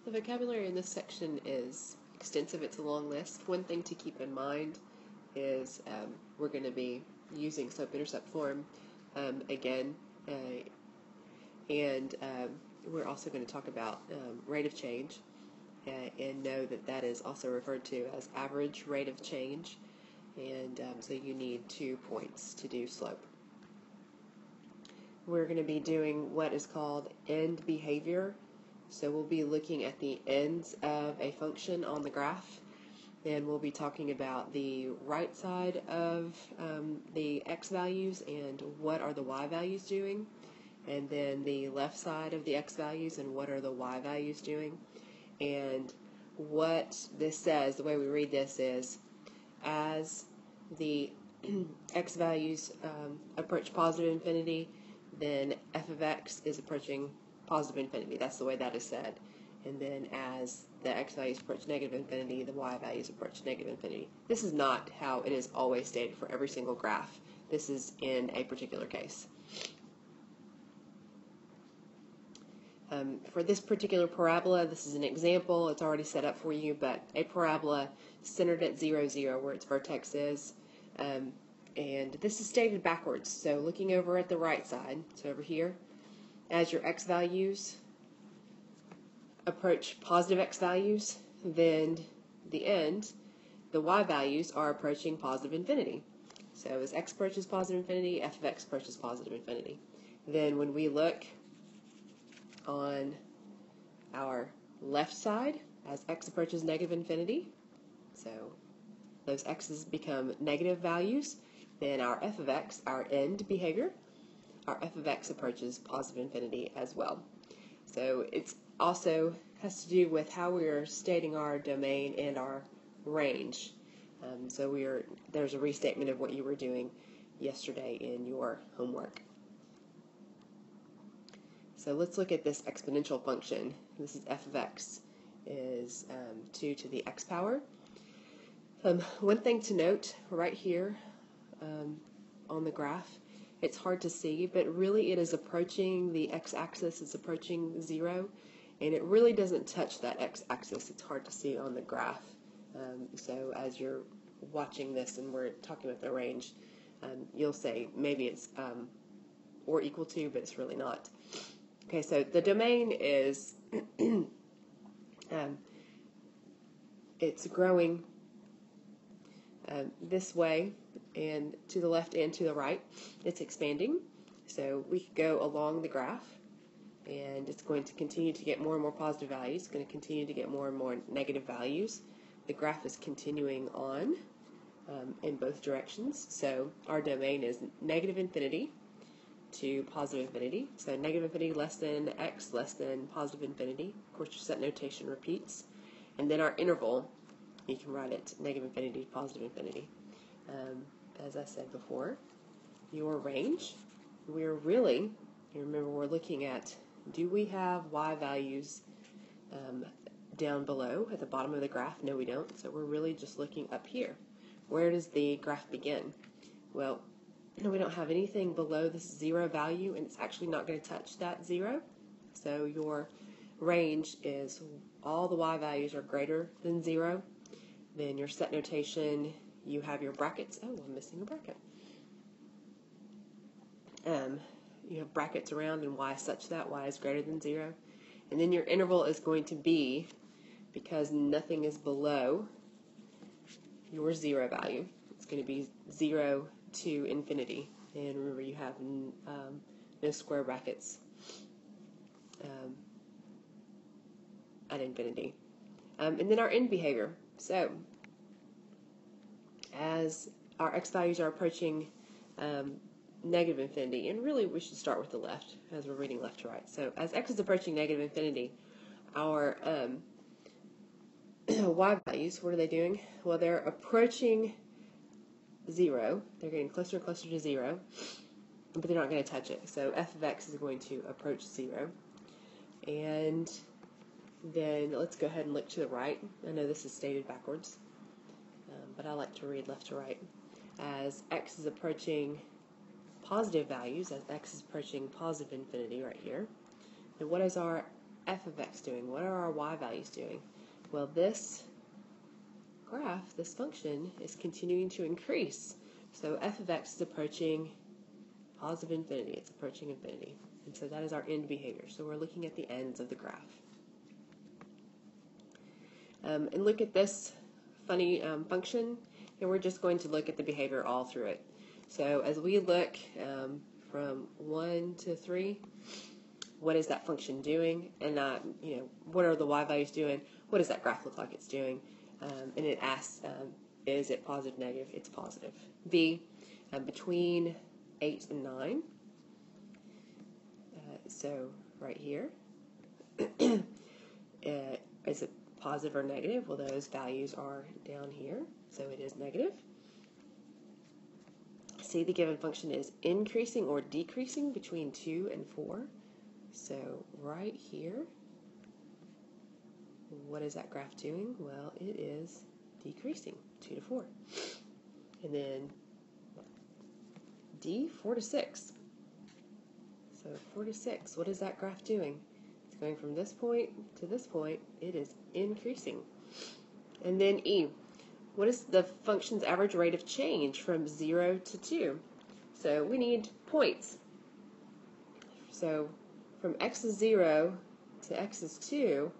The vocabulary in this section is extensive. It's a long list. One thing to keep in mind is we're going to be using slope-intercept form again, and we're also going to talk about rate of change, and know that that is also referred to as average rate of change, and so you need 2 points to do slope. We're going to be doing what is called end behavior. So we'll be looking at the ends of a function on the graph, and we'll be talking about the right side of the x values and what are the y values doing, and then the left side of the x values and what are the y values doing. And what this says, the way we read this is, as the x values approach positive infinity, then f of x is approaching positive infinity. That's the way that is said. And then as the x values approach negative infinity, the y values approach negative infinity. This is not how it is always stated for every single graph. This is in a particular case. For this particular parabola, this is an example. It's already set up for you, but a parabola centered at 0, 0, where its vertex is. And this is stated backwards. So looking over at the right side, so over here, as your x values approach positive x values, then the end, the y values are approaching positive infinity. So as x approaches positive infinity, f of x approaches positive infinity. Then when we look on our left side, as x approaches negative infinity, so those x's become negative values, then our f of x, our end behavior, our f of x approaches positive infinity as well. So it's also has to do with how we are stating our domain and our range. So there's a restatement of what you were doing yesterday in your homework. So let's look at this exponential function. This is f of x is 2 to the x power. One thing to note right here on the graph, it's hard to see, but really it is approaching the x-axis, it's approaching 0, and it really doesn't touch that x-axis. It's hard to see on the graph. So as you're watching this and we're talking about the range, you'll say maybe it's or equal to, but it's really not. Okay, so the domain is it's growing this way and to the left and to the right. It's expanding, so we could go along the graph and it's going to continue to get more and more positive values. It's going to continue to get more and more negative values. The graph is continuing on in both directions, so our domain is negative infinity to positive infinity. So negative infinity less than x less than positive infinity. Of course, your set notation repeats. And then our interval, you can write it negative infinity to positive infinity. As I said before, your range, we're really, you remember we're looking at, do we have y values down below at the bottom of the graph? No, we don't. So we're really just looking up here. Where does the graph begin? Well, no, we don't have anything below this 0 value, and it's actually not going to touch that 0. So your range is all the y values are greater than 0. Then your set notation, you have your brackets. Oh, I'm missing a bracket. You have brackets around and y such that y is greater than 0. And then your interval is going to be, because nothing is below your 0 value, it's going to be 0 to infinity. And remember, you have no square brackets at infinity. And then our end behavior. So as our x values are approaching negative infinity, and really we should start with the left as we're reading left to right. So as x is approaching negative infinity, our y values, what are they doing? Well, they're approaching 0. They're getting closer and closer to 0, but they're not going to touch it. So f of x is going to approach 0. And then let's go ahead and look to the right. I know this is stated backwards, but I like to read left to right. As x is approaching positive values, as x is approaching positive infinity right here, and what is our f of x doing? What are our y values doing? Well, this graph, this function, is continuing to increase. So f of x is approaching positive infinity. It's approaching infinity. And so that is our end behavior. So we're looking at the ends of the graph. And look at this funny function, and we're just going to look at the behavior all through it. So as we look from 1 to 3, what is that function doing? And what are the y values doing? What does that graph look like it's doing? And it asks, is it positive, negative? It's positive. B, between 8 and 9. So right here, is it positive or negative? Well, those values are down here, so it is negative. See, the given function is increasing or decreasing between 2 and 4. So right here, what is that graph doing? Well, it is decreasing 2 to 4. And then D, 4 to 6. So 4 to 6, what is that graph doing? It's going from this point to this point. It is increasing. And then E, what is the function's average rate of change from 0 to 2? So we need points. So from x is 0 to x is 2,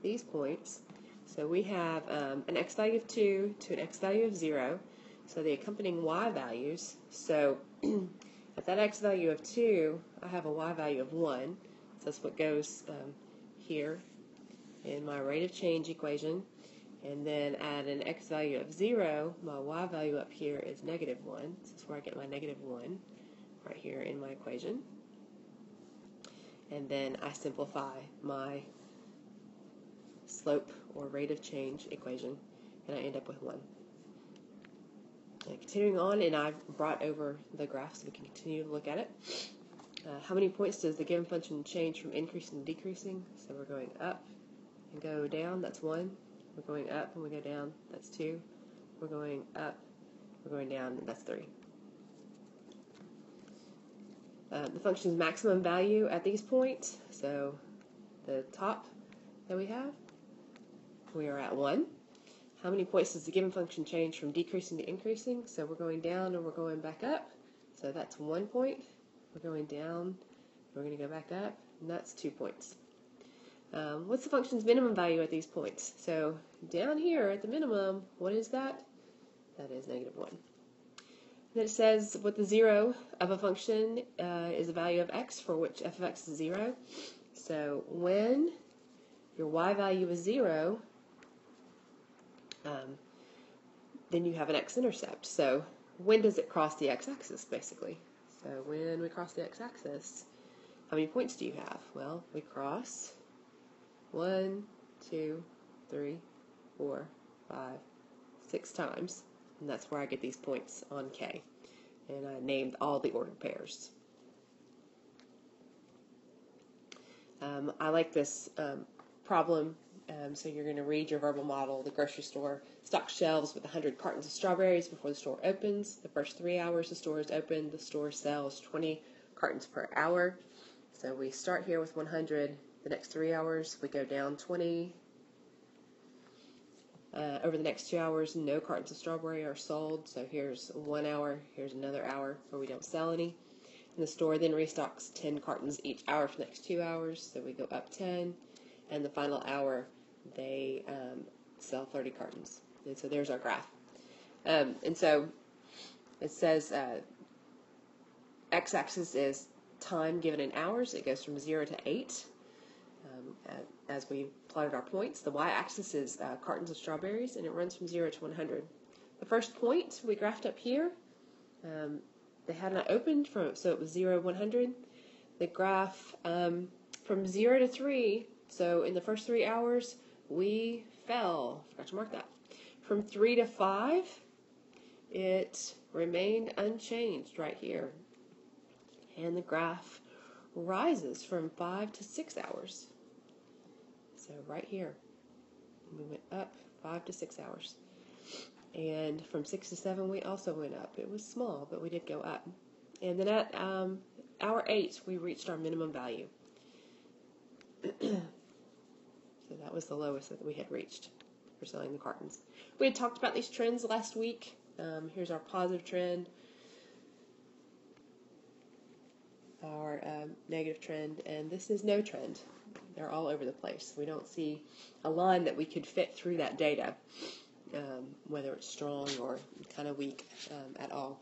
these points, so we have an x value of 2 to an x value of 0, so the accompanying y values. So at that x value of 2, I have a y value of 1, so that's what goes here in my rate of change equation. And then at an x value of 0, my y value up here is negative 1. So that's where I get my negative 1, right here in my equation. And then I simplify my slope or rate of change equation, and I end up with 1. And continuing on, and I've brought over the graph so we can continue to look at it. How many points does the given function change from increasing to decreasing? So we're going up and go down, that's 1. We're going up and we go down, that's 2. We're going up, we're going down, and that's 3. The function's maximum value at these points, so the top that we are at 1. How many points does the given function change from decreasing to increasing? So we're going down and we're going back up, so that's 1 point. We're going down, we're going to go back up, and that's 2 points. What's the function's minimum value at these points? So down here at the minimum, what is that? That is negative 1. Then it says what the 0 of a function is a value of x for which f of x is 0. So when your y value is 0, then you have an x-intercept. So when does it cross the x-axis, basically? So when we cross the x-axis, how many points do you have? Well, we cross 1, 2, 3, 4, 5, 6 times. And that's where I get these points on K. And I named all the ordered pairs. I like this problem. So you're going to read your verbal model. The grocery store stocks shelves with 100 cartons of strawberries before the store opens. The first 3 hours the store is open, the store sells 20 cartons per hour. So we start here with 100. The next 3 hours we go down 20. Over the next 2 hours, no cartons of strawberry are sold. So here's 1 hour, here's another hour where we don't sell any. And the store then restocks 10 cartons each hour for the next 2 hours. So we go up 10. And the final hour, they sell 30 cartons. And so there's our graph. And so it says x-axis is time given in hours. It goes from 0 to 8. As we plotted our points, the y-axis is cartons of strawberries, and it runs from 0 to 100. The first point we graphed up here, they had not opened, so it was 0 to 100. The graph from 0 to 3, so in the first 3 hours, we fell. Forgot to mark that. From 3 to 5, it remained unchanged right here. And the graph rises from 5 to 6 hours. So right here, we went up 5 to 6 hours. And from 6 to 7, we also went up. It was small, but we did go up. And then at hour 8, we reached our minimum value. That was the lowest that we had reached for selling the cartons. We had talked about these trends last week. Here's our positive trend, our negative trend, and this is no trend. They're all over the place. We don't see a line that we could fit through that data, whether it's strong or kind of weak at all.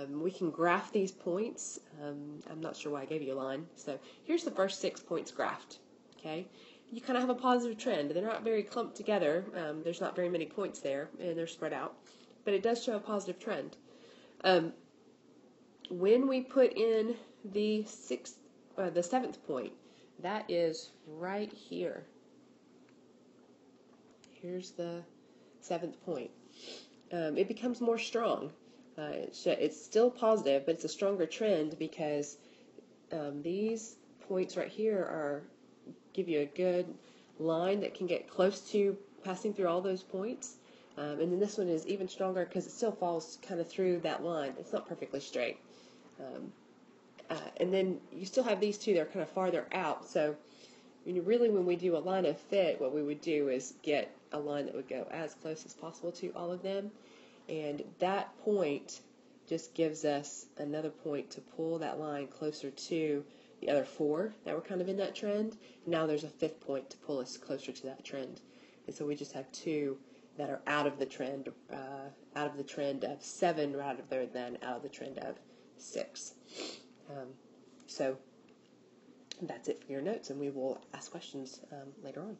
We can graph these points. I'm not sure why I gave you a line. So here's the first 6 points graphed. Okay, you kind of have a positive trend. They're not very clumped together. There's not very many points there, and they're spread out. But it does show a positive trend. When we put in the 7th point, that is right here. Here's the 7th point. It becomes more strong. It's still positive, but it's a stronger trend because these points right here give you a good line that can get close to passing through all those points. And then this one is even stronger because it still falls kind of through that line. It's not perfectly straight. And then you still have these two that are kind of farther out. So really when we do a line of fit, what we would do is get a line that would go as close as possible to all of them. And that point just gives us another point to pull that line closer to the other 4 that were kind of in that trend. Now there's a 5th point to pull us closer to that trend. And so we just have 2 that are out of the trend of 7 rather than out of the trend of 6. So that's it for your notes, and we will ask questions later on.